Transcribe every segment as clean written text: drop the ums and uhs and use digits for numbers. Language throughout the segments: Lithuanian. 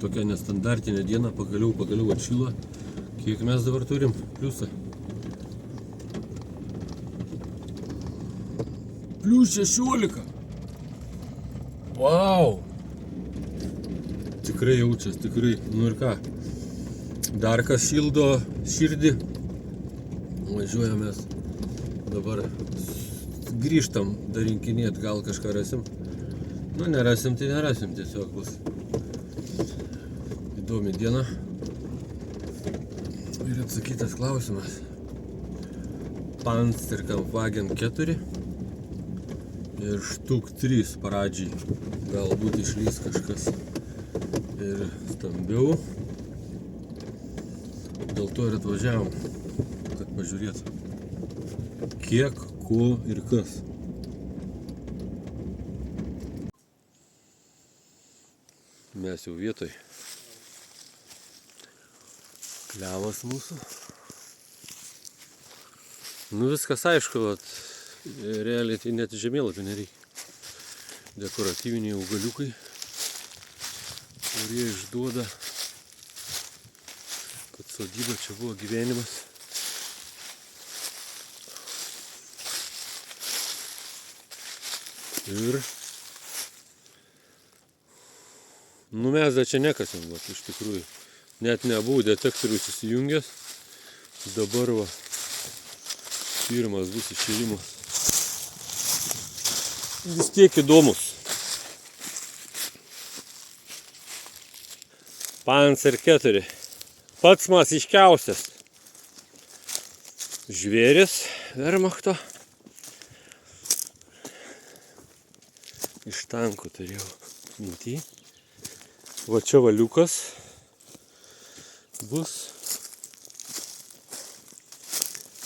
Tokia nestandartinė diena, pagaliau atšilo. Kiek mes dabar turim? Pliusą. Plius 16. Vau. Tikrai jaučias, tikrai. Nu ir ką? Dar kas šildo širdį. Važiuojam mes. Dabar grįžtam dar rinkinėt, gal kažką rasim. Nu nerasim, tai nerasim, tiesiog bus įdomi diena. Ir atsakytas klausimas. Panzerkampfwagen 4 ir štuk 3 pradžiai. Galbūt išlys kažkas ir stambiau. Dėl to ir atvažiavom, kad pažiūrėtų, kiek, ko ir kas. Mes jau vietoj. Klevas mūsų. Nu viskas aišku, realiai tai net žemėlapį nereikia. Dekoratyviniai augaliukai, kurie išduoda, kad sodyba čia buvo gyvenimas. Ir nu mes dar čia nekasim, iš tikrųjų. Net nebuvo detektorius įsijungęs. Dabar va, pirmas bus išėjimas. Vis tiek įdomus. Panzer 4. Pats masiškiausias žvėris Wehrmachto. Iš tankų turėjau minty. Va čia valiukas bus.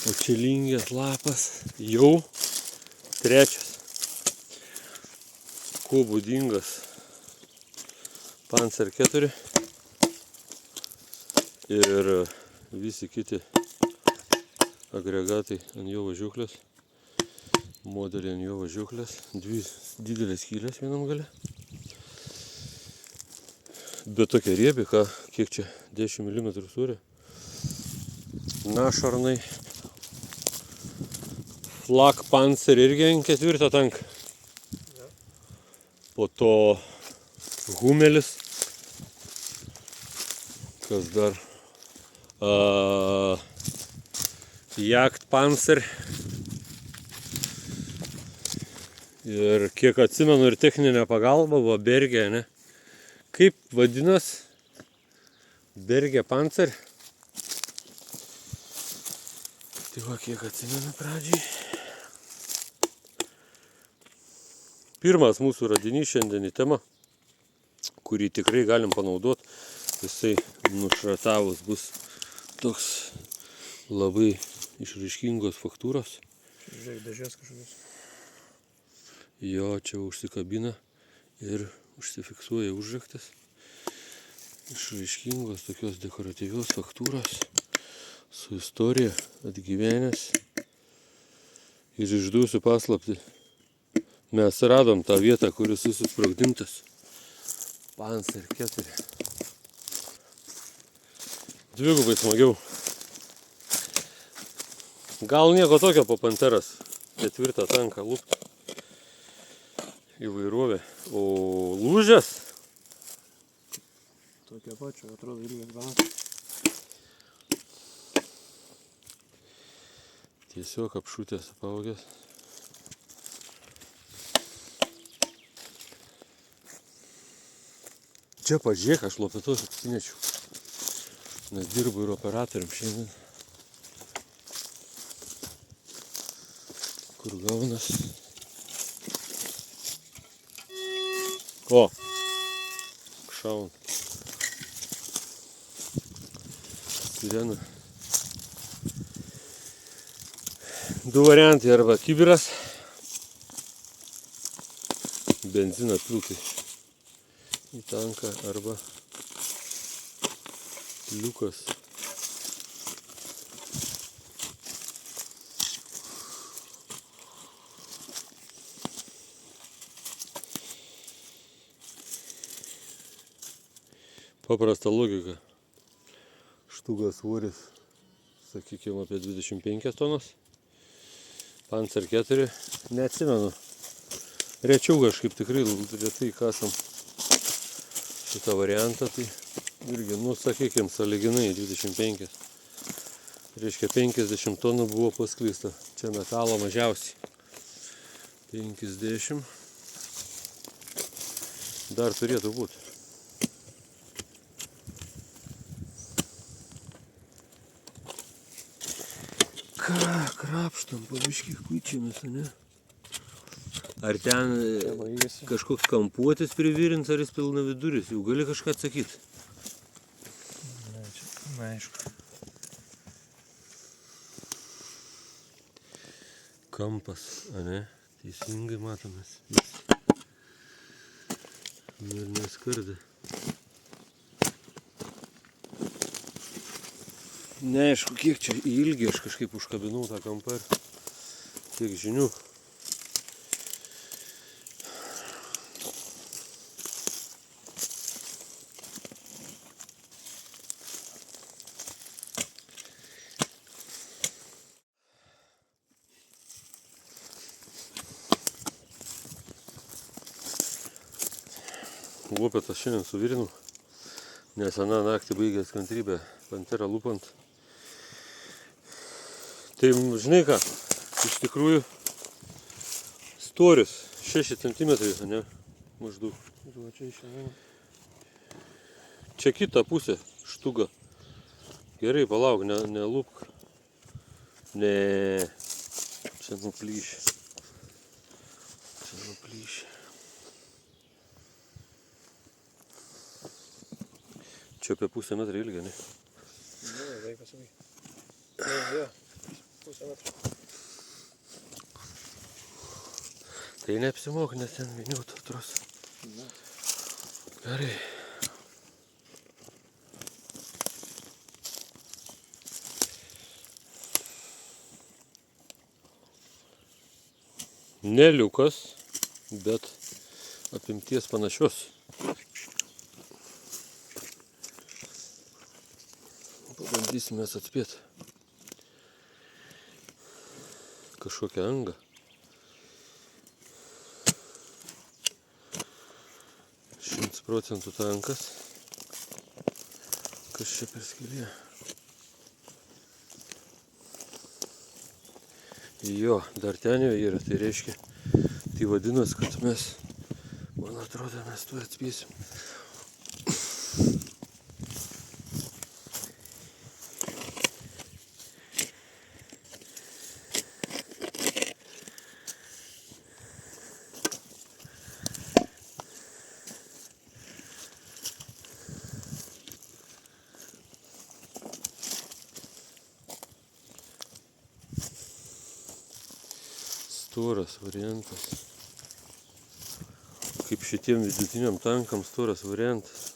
O čia lingės lapas. Jau trečias. Kuo būdingas Panzer 4 ir visi kiti agregatai ant jo važiuklės. Modeliai ant jo važiuklės. Dvi didelės skylės vienam gale. Bet tokia riebi, kiek čia 10 mm sūrio. Na, šarnai. Flak Panzer irgi ant 4 tanką. Po to Humelis. Kas dar? Jagd Panzer. Ir kiek atsimenu ir techninė pagalba buvo Berge, ne? Kaip vadinas? Berge Panzer. Tai va, kiek atsimenu pradžiai. Pirmas mūsų radinys šiandien į temą, kurį tikrai galim panaudoti. Jisai nušratavus bus toks labai išraiškingos faktūros. Žiūrėk, dažės kažkokios. Jo, čia užsikabina ir užsifiksuoja užraktas. Išraiškingos tokios dekoratyvios faktūros su istorija atgyvenęs. Ir išduosiu paslaptį. Mes radom tą vietą, kuris susprogdintas. Panzer 4. Dvigubai smagiau. Gal nieko tokio po Panteras 4 tanką lūpti. Įvairovė. O lūžės? Tokia pačia, atrodo irgi gana. Tiesiog apšutęs apaugęs. Čia pažiūrėk, aš lopetos apsinečiau. Nes dirbu ir operatorium šiandien. Kur gaunas. O! Šaun. Sirena. Du variantai, arba kibiras. Benziną pilti į tanką, arba liukas. Paprasta logika. Štugas svoris, sakykime, apie 25 tonas. Panzer 4, neatsimenu. Rečiau kažkaip tikrai retai kasam šitą variantą, tai irgi, sakykime, sąlyginai 25. Reiškia 50 tonų buvo pasklysta. Čia metalo mažiausiai. 50. Dar turėtų būti. Ką krapštam, pabiškiai kuičiamės, ne? Ar ten kažkoks kampuotis privirins, ar jis pilna viduris? Jau gali kažką atsakyti? Ne, čia neaišku. Kampas, ne? Teisingai matomas. Ir neskarda. Neaišku, kiek čia į ilgį aš kažkaip užkabinau tą kampą ir tiek žinių. Lopetas šiandien suvirinau, nes aną naktį baigęs kantrybę panterą lupant. Tai žinai ką, iš tikrųjų storis 6 cm, ne, maždaug. Ir va čia išėjau. Čia kita pusė štuga. Gerai, palauk, nelupk. Ne, čia nuplyšė. Čia apie pusę metrą ilgio, ne? Ne, vaikas sakai. Jo, pusę metrą. Tai neapsimok, nes ten viniuotų atros. Gerai. Ne liukas, bet apimties panašios. Pabandysime atspėti kažkokią angą. 100% tankas. Kas čia per skylė? Jo, dar ten jo yra, tai reiškia, tai vadinasi, kad mes, man atrodo, mes tu atspėsim. Storas variantas. Kaip šitiem vidutiniam tankam storas variantas.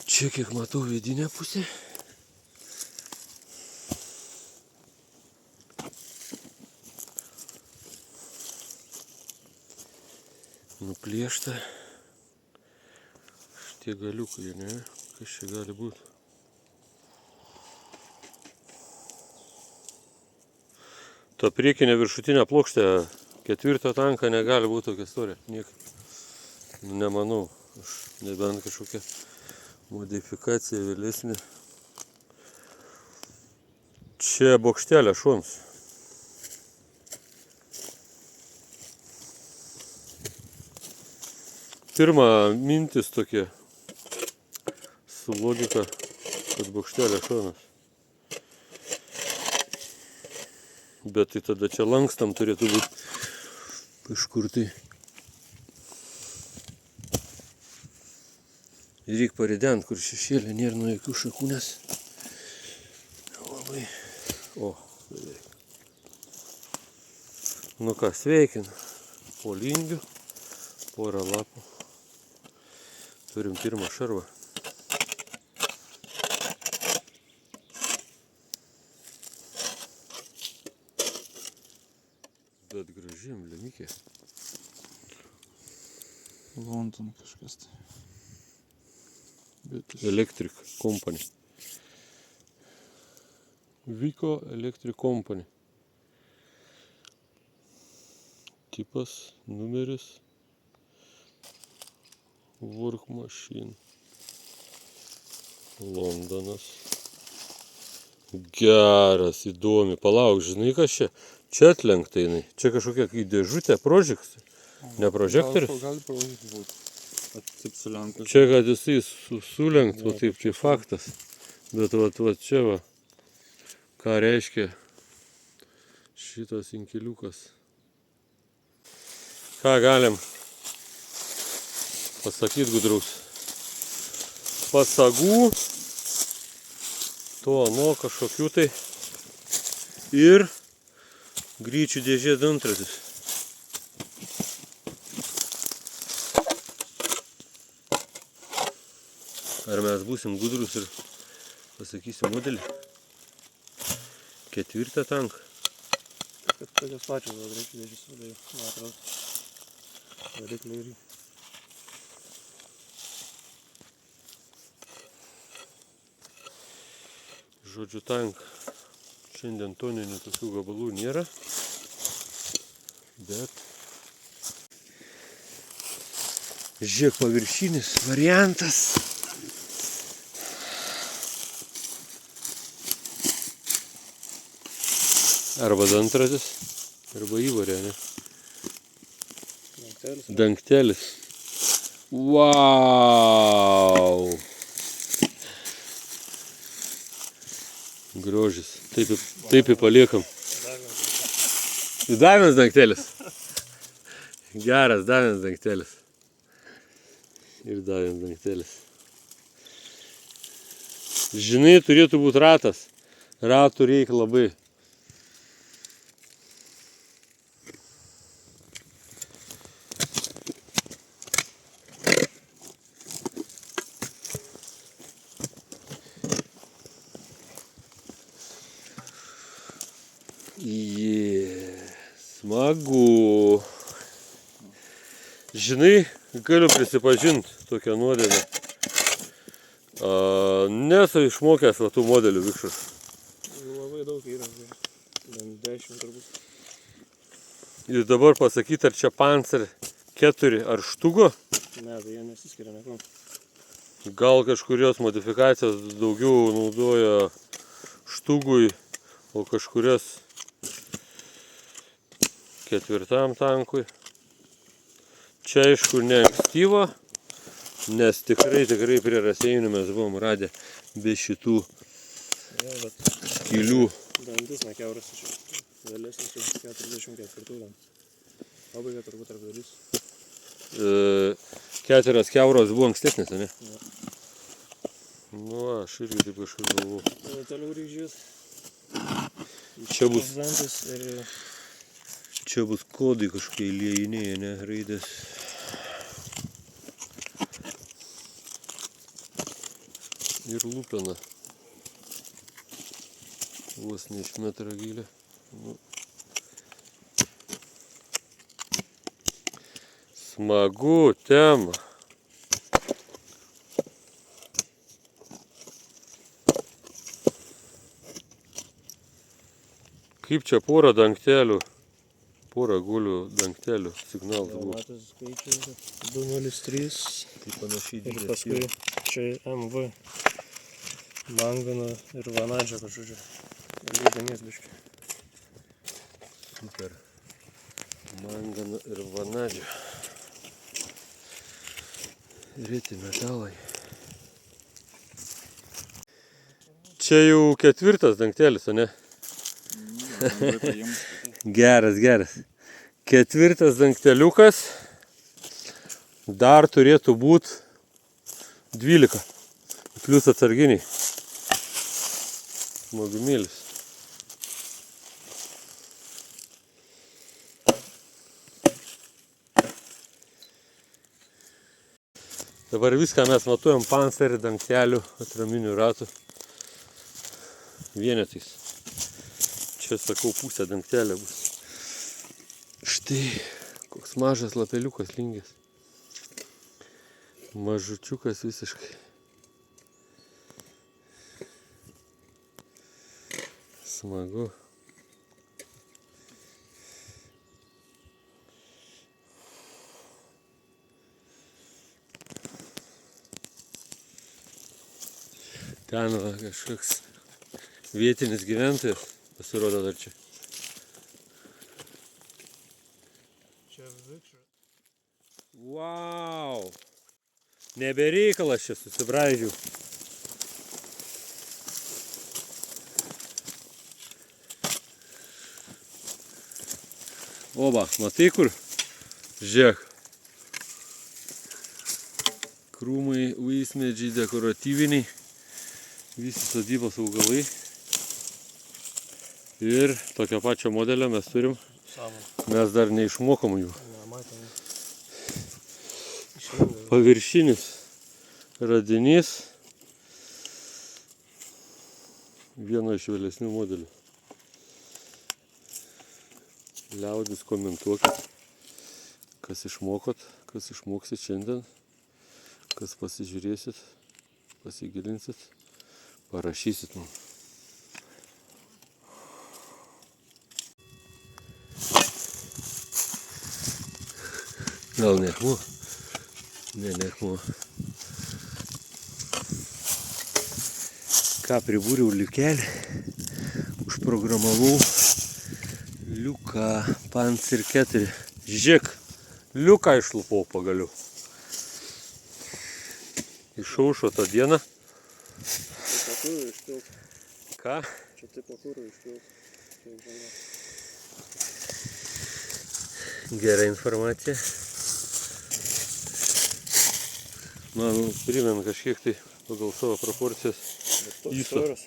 Čia kiek matau vidinę pusę. Nuplėšta. Šitie galiukai, ne? Kas čia gali būti? Ta priekinė viršutinė plokštė 4 tanką negali būti tokia storė. Niekaip. Nemanau. Aš nebent kažkokia modifikacija vėlesnė. Čia bokštelė šoms. Pirma mintis tokia su logika, kad bokštelė šonas. Bet tai tada čia lankstam turėtų būti kažkur tai. Reikia parident, kur šešėlė nėra nuo jokių šakų, nes labai... O, beveik. Nu ką, sveikinu. Po lingių, porą lapų. Turim pirmą šarvą. Bet graži emblemikė. London kažkas tai. Electric Company. Vico Electric Company. Tipas, numeris. Work Machine. Londonas. Geras, įdomi. Palauk, žinai kas čia? Čia atlenkta jinai. Čia kažkokia dėžutė, Project. Ne prožektorius? Gal Project būtų. Taip sulenkas. Čia kad jisai sulenkt, va taip, tai faktas. Bet va čia va. Ką reiškia šitas inkiliukas. Ką galim pasakyti gudraus? Pasagų, to nuo kažkokių tai ir gryčių dėžė dantratis. Ar mes būsim gudrus ir pasakysim modelį? 4 tanką. Kad tokios pačios varikliai dėžės vadai, man atrodo. Varikliai irgi. Žodžiu, tank. Šiandien toninių tokių gabalų nėra. Bet žiūrėk, paviršinis variantas. Arba dantratis, arba įvarė, ne? Dangtelis. Vau! Grožis. Taip ir paliekam. Davėms dangtelis. Geras, davėms dangtelis. Ir davėms dangtelis. Žinai, turėtų būti ratas. Ratų reikia labai. Smagu. Žinai, galiu prisipažinti tokią nuodėmę. Nesu išmokęs va tų modelių vikšrų. Labai daug yra, 10 turbūt. Ir dabar pasakyti, ar čia Panzer 4 ar Štugo? Ne, tai jie nesiskiria nekom. Gal kažkurios modifikacijos daugiau naudoja Štugui, o kažkurios 4 tankui. Čia aišku ne ankstyvo, nes tikrai prie Raseinių mes buvom radę be šitų skylių. Dantis nekiauras iš vėlesnis iš 44. Pabaiga turbūt tarp dalys. 4 kiauros buvo ankstesnės, ne? Ja. Nu, aš irgi taip kažkur galvoju. Toliau ryžys. Čia bus kodai kažkokie liejiniai, ne, raidės. Ir lūpena. Vos ne iš metro gylio. Nu. Smagu, tema. Kaip čia porą dangtelių. Porą gulių dangtelių signalas buvo. Matas skaičius 203. Tai panašiai Ir paskui čia MV. Mangano ir vanadžio kažkočio. Lydinės biškai. Super. Mangano ir vanadžio. Reti metalai. Čia jau 4 dangtelis, o ne? Geras. 4 dangteliukas. Dar turėtų būti 12. Plius atsarginiai. Smagumėlis. Dabar viską mes matuojam Panzerį, dangtelių, atraminių ratų. Vienetais. Čia, sakau, pusė dangtelė bus. Štai, koks mažas lapeliukas lingęs. Mažučiukas visiškai. Smagu. Ten va, kažkoks vietinis gyventojas pasirodo dar čia. Čia vikšras. Vau! Nebereikalas čia susibraidžiau. Oba, matai kur? Žiūrėk. Krūmai, vaismedžiai, dekoratyviniai. Visi sodybos augalai. Ir tokio pačio modelio mes turim. Mes dar neišmokom jų. Nematėm. Paviršinis radinys. Vieno iš vėlesnių modelių. Liaudis komentuokit, kas išmokot, kas išmoksit šiandien, kas pasižiūrėsit, pasigilinsit, parašysit mums. Gal nekmo? Ne, nekmo. Ką pribūriau liukelį, užprogramavau liuką Panzer 4. Žiūrėk, liuką išlupau pagaliau. Išaušo tą dieną. Čia pakūrų išpilt. Ką? Čia taip pakūrų išpilt. Kiek žinau. Gera informacija. Man primena kažkiek tai pagal savo proporcijas. Bet toks Įso. storas.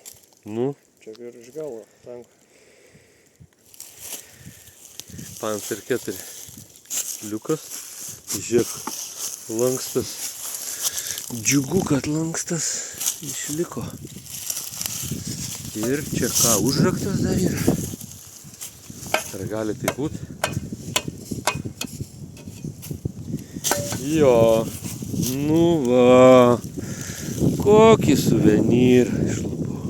Nu, Čia ir iš galo tanko. Panzer 4 liukas. Žiūrėk, lankstas. Džiugu, kad lankstas išliko. Ir čia ką, užraktas dar yra. Ar gali tai būt? Jo, nu va, kokį suvenyrą išlupau.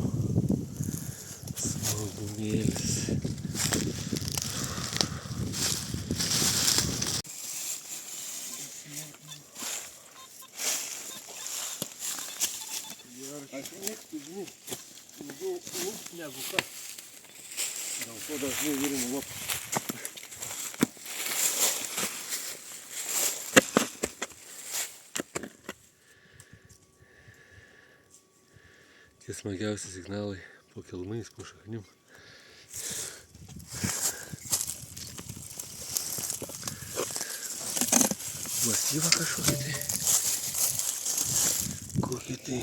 Smagumėlis. Aš mėgstu, žinai, labiau lupt negu kas. Dėl to dažnai virinu lopą. Tie smagiausi signalai po kelmais, po šaknim. Masyvą kažkokį tai. Kokį tai.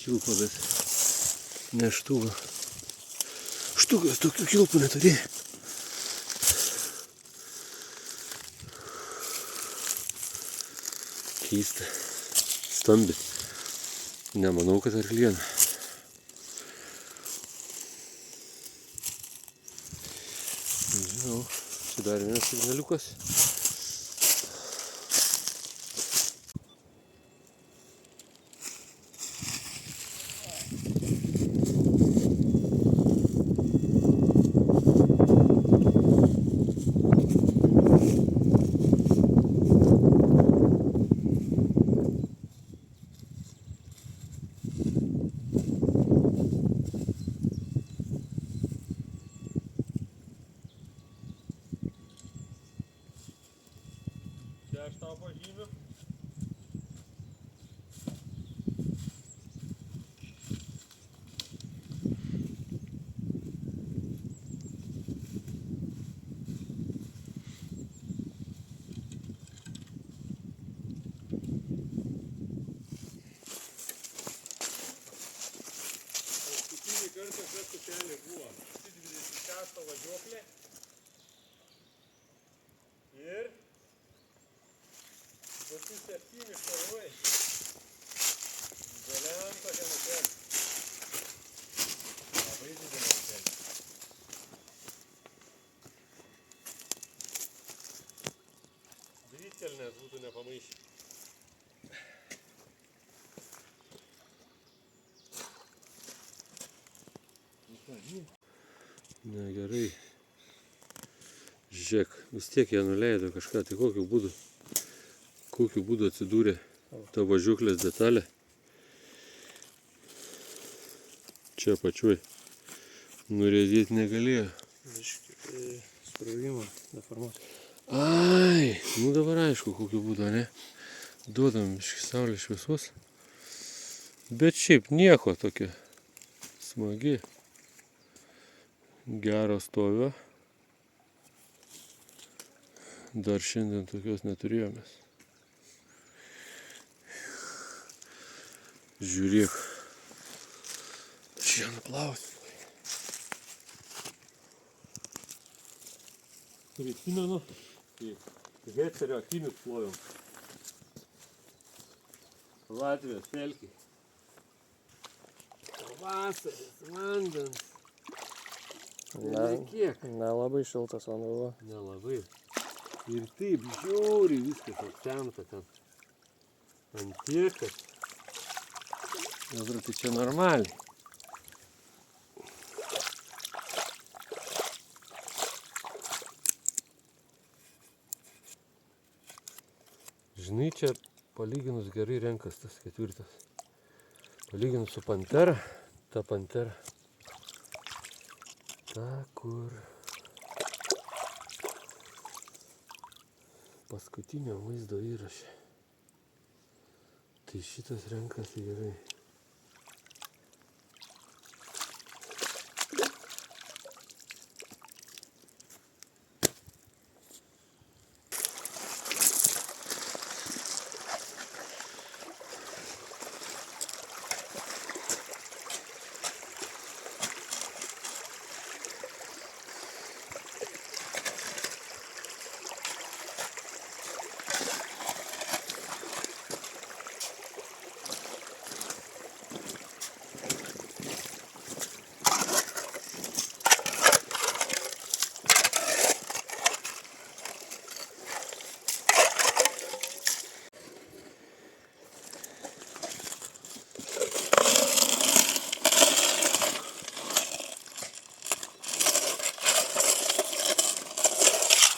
Kilpą, bet ne štugą. Štugas tokių kilpų neturėjo. Keista. Stambi. Nemanau, kad arklieną. Žinau, čia dar vienas signaliukas. Čia aš tau pažymiu. Paskutinį kartą šią stotelė buvo 26 važiuoklė. Ir kokių 7 šarvai. Dideliam tokia nukelė. Labai didelė nukelė. Drytkelnės būtų nepamaišę. Negerai. Žiūrėk, vis tiek jie nuleido kažką, tai kokiu būdu atsidūrė tavo žuklės detalė. Čia pačioj nurėdėti negalėjo. Sprouvimą, deformaciją. Ai, nu dabar aišku, kokiu būdu, ne? Duodam iš saulės šviesos. Bet šiaip nieko tokia smagi. Gero stovio. Dar šiandien tokios neturėjomės. Žiūrėk. Čia nuplausiu. Prisimenu, kai Hecerio akimis plojom. Latvijos pelkė. Pavasaris, vandens. Kiek? Nelabai šiltas vanduo. Nelabai. Ir taip žiauriai viskas aptemta ten. Ant tiek, kad Dabar tai čia normaliai. Žinai, čia palyginus gerai renkas tas ketvirtas. Palyginus su pantera, ta pantera. Ta, kur paskutinio vaizdo įraše. Tai šitas renkasi gerai.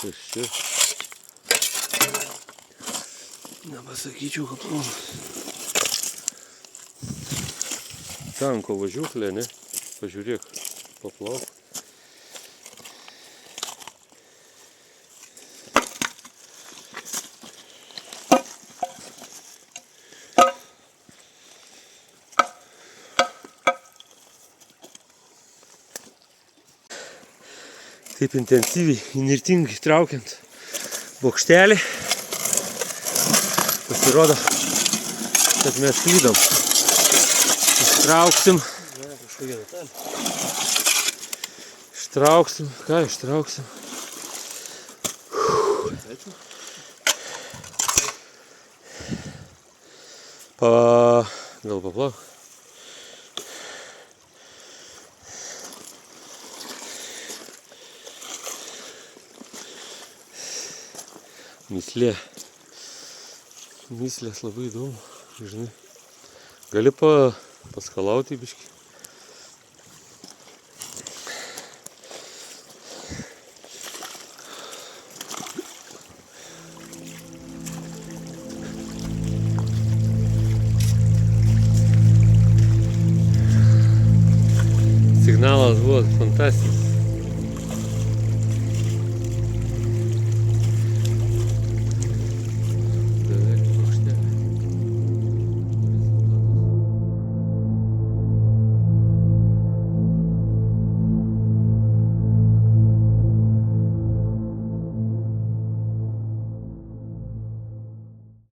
Kas čia? Nepasakyčiau, kad plonas. Tanko važiuklė, ne? Pažiūrėk, paplauk. Taip intensyviai, įnirtingai traukiant bokštelį, pasirodo, kad mes klydom. Ištrauksim. Ištrauksim. Ką ištrauksim? Gal paplauk? Myslė. Myslės labai įdomu, žinai. Gali paskalauti biškį. Signalas buvo fantastinis.